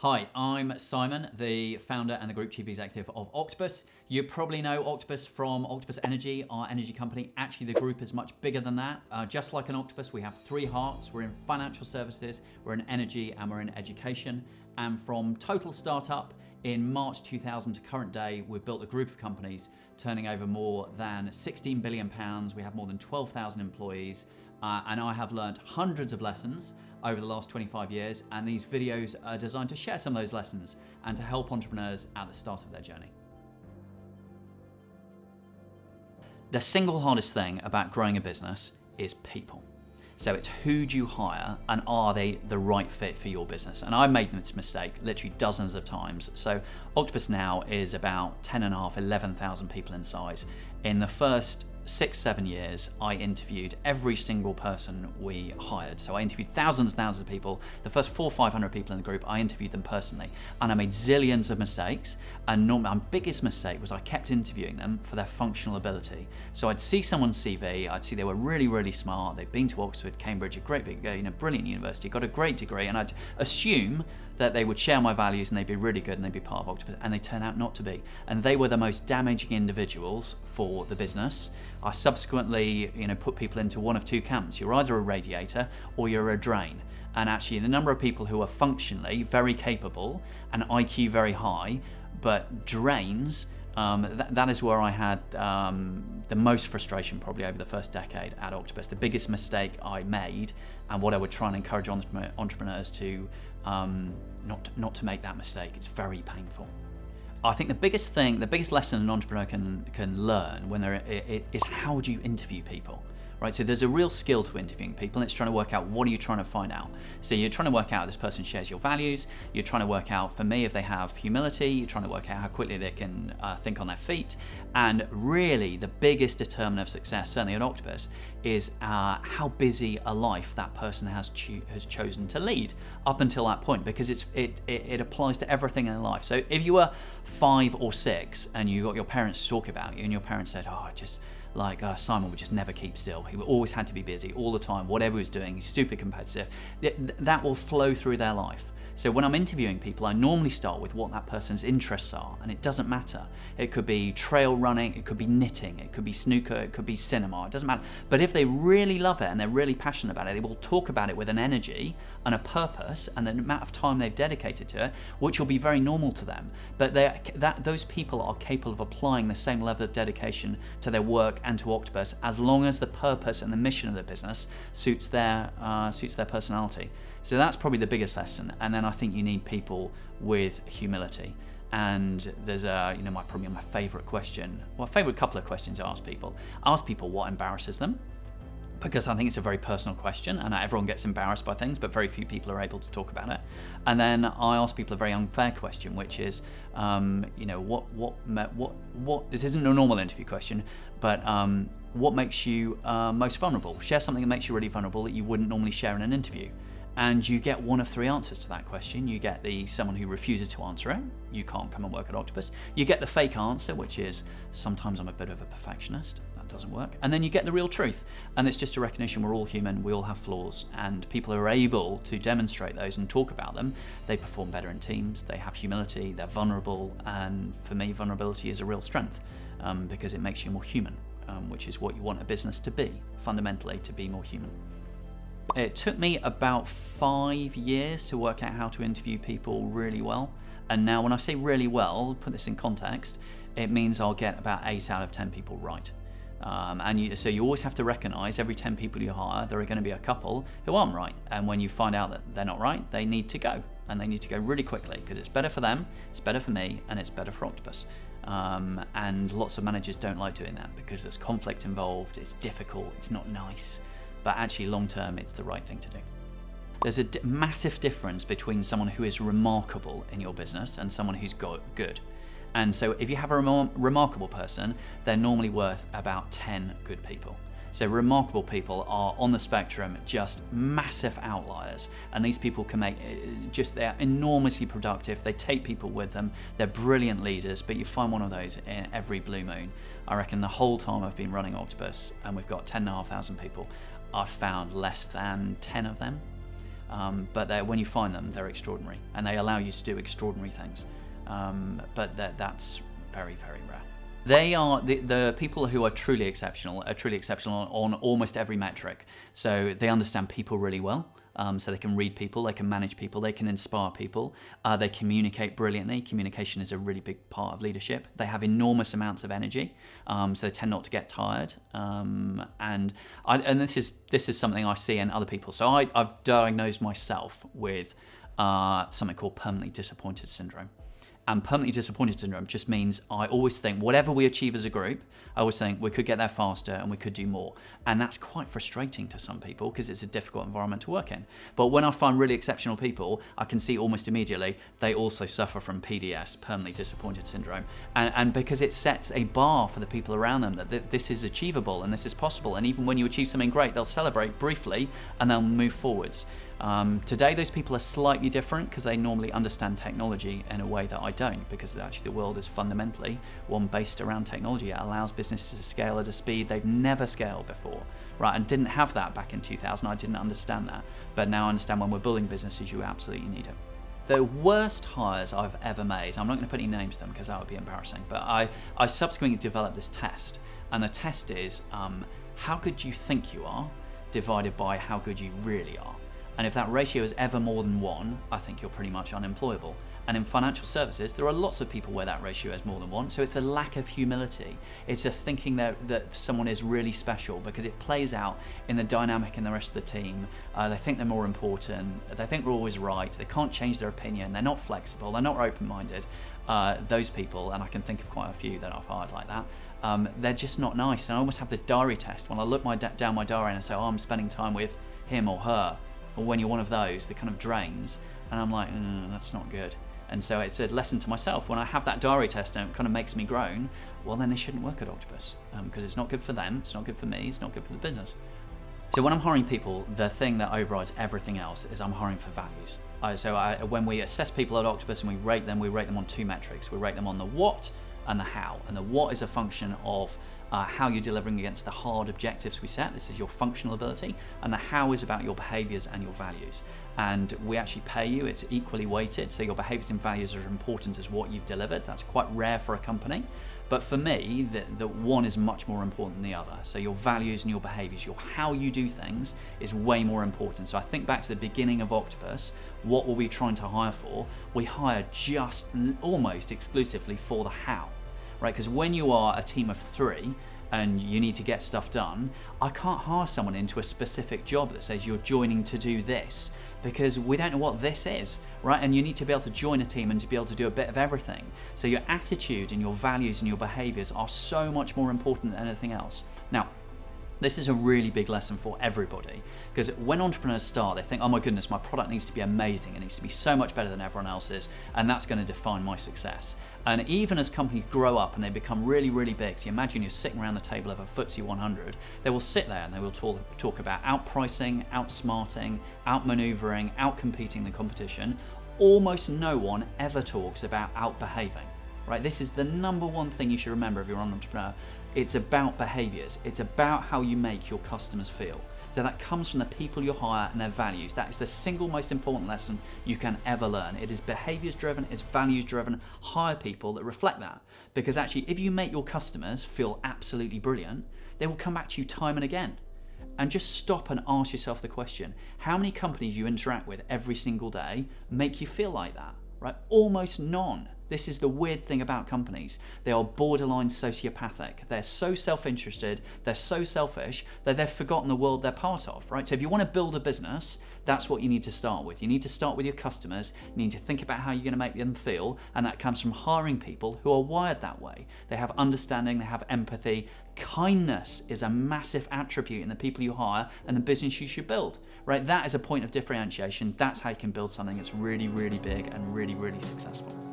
Hi, I'm Simon, the founder and the Group Chief Executive of Octopus. You probably know Octopus from Octopus Energy, our energy company. Actually, the group is much bigger than that. Just like an octopus, we have three hearts. We're in financial services, we're in energy, and we're in education. And from total startup in March 2000 to current day, we've built a group of companies turning over more than £16 billion. We have more than 12,000 employees. And I have learned hundreds of lessons over the last 25 years, and these videos are designed to share some of those lessons and to help entrepreneurs at the start of their journey. The single hardest thing about growing a business is people. So it's who do you hire and are they the right fit for your business? And I've made this mistake literally dozens of times. So Octopus now is about 10,500, 11,000 people in size. In the first 6-7 years, I interviewed every single person we hired. So I interviewed thousands and thousands of people. The first 400 or 500 people in the group, I interviewed them personally. And I made zillions of mistakes. And my biggest mistake was I kept interviewing them for their functional ability. So I'd see someone's CV, I'd see they were really, really smart. They'd been to Oxford, Cambridge, a great big, brilliant university, got a great degree. And I'd assume that they would share my values and they'd be really good and they'd be part of Octopus, and they turn out not to be. And they were the most damaging individuals for the business. I subsequently, put people into one of two camps. You're either a radiator or you're a drain. And actually the number of people who are functionally very capable and IQ very high, but drains, that is where I had the most frustration probably over the first decade at Octopus. The biggest mistake I made, and what I would try and encourage entrepreneurs to not to make that mistake. It's very painful. I think the biggest lesson an entrepreneur can learn when is how do you interview people? Right, so there's a real skill to interviewing people, and it's trying to work out what are you trying to find out. So you're trying to work out if this person shares your values, you're trying to work out, for me, if they have humility, you're trying to work out how quickly they can think on their feet, and really the biggest determinant of success, certainly at Octopus, is how busy a life that person has chosen to lead up until that point, because it applies to everything in their life. So if you were 5 or 6 and you got your parents to talk about you, and your parents said, Simon would just never keep still. He always had to be busy all the time, whatever he was doing, he's super competitive. That will flow through their life. So when I'm interviewing people, I normally start with what that person's interests are, and it doesn't matter. It could be trail running, it could be knitting, it could be snooker, it could be cinema, it doesn't matter. But if they really love it and they're really passionate about it, they will talk about it with an energy and a purpose and the amount of time they've dedicated to it, which will be very normal to them. But those people are capable of applying the same level of dedication to their work and to Octopus, as long as the purpose and the mission of the business suits their personality. So that's probably the biggest lesson. And then I think you need people with humility. And there's probably my favorite question, favorite couple of questions to ask people. Ask people what embarrasses them, because I think it's a very personal question, and everyone gets embarrassed by things, but very few people are able to talk about it. And then I ask people a very unfair question, which is, what? This isn't a normal interview question, but what makes you most vulnerable? Share something that makes you really vulnerable that you wouldn't normally share in an interview. And you get one of 3 answers to that question. You get someone who refuses to answer it. You can't come and work at Octopus. You get the fake answer, which is, sometimes I'm a bit of a perfectionist. That doesn't work. And then you get the real truth. And it's just a recognition we're all human, we all have flaws. And people who are able to demonstrate those and talk about them, they perform better in teams, they have humility, they're vulnerable. And for me, vulnerability is a real strength because it makes you more human, which is what you want a business to be, fundamentally, to be more human. It took me about 5 years to work out how to interview people really well. And now when I say really well, put this in context, it means I'll get about 8 out of 10 people right. So you always have to recognize every 10 people you hire, there are going to be a couple who aren't right. And when you find out that they're not right, they need to go. And they need to go really quickly, because it's better for them, it's better for me, and it's better for Octopus. And lots of managers don't like doing that because there's conflict involved, it's difficult, it's not nice. But actually long term it's the right thing to do. There's a massive difference between someone who is remarkable in your business and someone who's good. And so if you have a remarkable person, they're normally worth about 10 good people. So remarkable people are on the spectrum just massive outliers, and these people can they're enormously productive, they take people with them, they're brilliant leaders, but you find one of those in every blue moon. I reckon the whole time I've been running Octopus, and we've got 10,500 people, I've found less than 10 of them. But when you find them, they're extraordinary, and they allow you to do extraordinary things. But that's very, very rare. They are the people who are truly exceptional on almost every metric. So they understand people really well. So they can read people, they can manage people, they can inspire people, they communicate brilliantly. Communication is a really big part of leadership. They have enormous amounts of energy, so they tend not to get tired. And this is something I see in other people. So I've diagnosed myself with something called permanently disappointed syndrome. And permanently disappointed syndrome just means I always think whatever we achieve as a group, I always think we could get there faster and we could do more. And that's quite frustrating to some people because it's a difficult environment to work in. But when I find really exceptional people, I can see almost immediately they also suffer from PDS, permanently disappointed syndrome. And because it sets a bar for the people around them that this is achievable and this is possible. And even when you achieve something great, they'll celebrate briefly and they'll move forwards. Today, those people are slightly different because they normally understand technology in a way that I don't, because actually the world is fundamentally one based around technology. It allows businesses to scale at a speed they've never scaled before, right? And didn't have that back in 2000. I didn't understand that. But now I understand when we're building businesses, you absolutely need it. The worst hires I've ever made, I'm not going to put any names to them because that would be embarrassing, but I subsequently developed this test. And the test is how good you think you are divided by how good you really are. And if that ratio is ever more than 1, I think you're pretty much unemployable. And in financial services, there are lots of people where that ratio is more than 1. So it's a lack of humility. It's a thinking that someone is really special because it plays out in the dynamic in the rest of the team. They think they're more important. They think we're always right. They can't change their opinion. They're not flexible. They're not open-minded. Those people, and I can think of quite a few that I've hired like that, they're just not nice. And I almost have the diary test when I look down my diary and I say, oh, I'm spending time with him or her. Or when you're one of those, that kind of drains, and I'm like, that's not good. And so it's a lesson to myself. When I have that diary test and it kind of makes me groan, well, then they shouldn't work at Octopus because it's not good for them, it's not good for me, it's not good for the business. So when I'm hiring people, the thing that overrides everything else is I'm hiring for values. When we assess people at Octopus and we rate them on 2 metrics. We rate them on the what and the how. And the what is a function of how you're delivering against the hard objectives we set. This is your functional ability. And the how is about your behaviors and your values. And we actually pay you, it's equally weighted. So your behaviors and values are as important as what you've delivered. That's quite rare for a company. But for me, the one is much more important than the other. So your values and your behaviors, your how you do things is way more important. So I think back to the beginning of Octopus, what were we trying to hire for? We hired just almost exclusively for the how, right? Because when you are a team of 3 and you need to get stuff done, I can't hire someone into a specific job that says you're joining to do this because we don't know what this is, right? And you need to be able to join a team and to be able to do a bit of everything. So your attitude and your values and your behaviors are so much more important than anything else. Now, this is a really big lesson for everybody because when entrepreneurs start, they think, oh my goodness, my product needs to be amazing. It needs to be so much better than everyone else's, and that's going to define my success. And even as companies grow up and they become really, really big, so you imagine you're sitting around the table of a FTSE 100, they will sit there and they will talk about outpricing, outsmarting, outmaneuvering, outcompeting the competition. Almost no one ever talks about outbehaving. Right? This is the number one thing you should remember if you're an entrepreneur. It's about behaviors. It's about how you make your customers feel. So that comes from the people you hire and their values. That is the single most important lesson you can ever learn. It is behaviors driven, it's values driven. Hire people that reflect that. Because actually, if you make your customers feel absolutely brilliant, they will come back to you time and again. And just stop and ask yourself the question, how many companies you interact with every single day make you feel like that? Right? Almost none. This is the weird thing about companies. They are borderline sociopathic. They're so self-interested, they're so selfish that they've forgotten the world they're part of, right? So if you want to build a business, that's what you need to start with. You need to start with your customers. You need to think about how you're going to make them feel, and that comes from hiring people who are wired that way. They have understanding, they have empathy. Kindness is a massive attribute in the people you hire and the business you should build, right? That is a point of differentiation. That's how you can build something that's really, really big and really, really successful.